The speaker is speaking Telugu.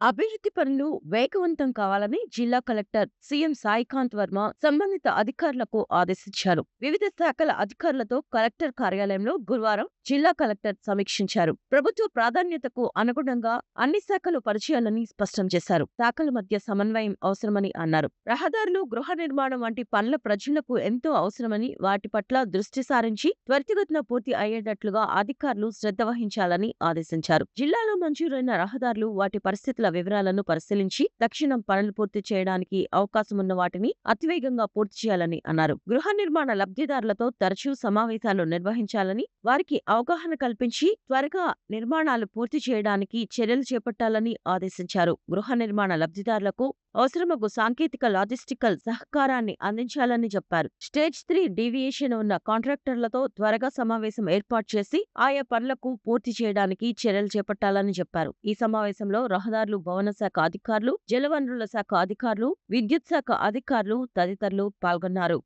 అభివృద్ధి పనులు వేగవంతం కావాలని జిల్లా కలెక్టర్ సీఎం సాయికాంత్ వర్మ సంబంధిత అధికారులకు ఆదేశించారు. వివిధ శాఖల అధికారులతో కలెక్టర్ కార్యాలయంలో గురువారం జిల్లా కలెక్టర్ సమీక్షించారు. ప్రభుత్వ ప్రాధాన్యతకు అనుగుణంగా అన్ని శాఖలు పనిచేయాలని స్పష్టం చేశారు. శాఖల మధ్య సమన్వయం అవసరమని అన్నారు. రహదారులు, గృహ నిర్మాణం వంటి పనుల ప్రజలకు ఎంతో అవసరమని, వాటి పట్ల దృష్టి సారించి త్వరితగతిన పూర్తి అయ్యేటట్లుగా అధికారులు శ్రద్ధ వహించాలని ఆదేశించారు. జిల్లాలో మంజూరైన రహదారులు, వాటి పరిస్థితుల వివరాలను పరిశీలించి తక్షణం పనులు పూర్తి చేయడానికి అవకాశమున్న వాటిని అతివేగంగా పూర్తి చేయాలని అన్నారు. గృహ నిర్మాణ లబ్ధిదారులతో తరచూ సమావేశాలు నిర్వహించాలని, వారికి అవగాహన కల్పించి త్వరగా నిర్మాణాలు పూర్తి చేయడానికి చర్యలు చేపట్టాలని ఆదేశించారు. గృహ నిర్మాణ లబ్ధిదారులకు అవసరమగు సాంకేతిక లాజిస్టికల్ సహకారాన్ని అందించాలని చెప్పారు. స్టేజ్ 3 డీవియేషన్ ఉన్న కాంట్రాక్టర్లతో త్వరగా సమావేశం ఏర్పాటు చేసి ఆయా పనులకు పూర్తి చేయడానికి చర్యలు చేపట్టాలని చెప్పారు. ఈ సమావేశంలో రహదారులు, భవన శాఖ అధికారులు, జలవనరుల శాఖ అధికారులు, విద్యుత్ శాఖ అధికారులు తదితరులు పాల్గొన్నారు.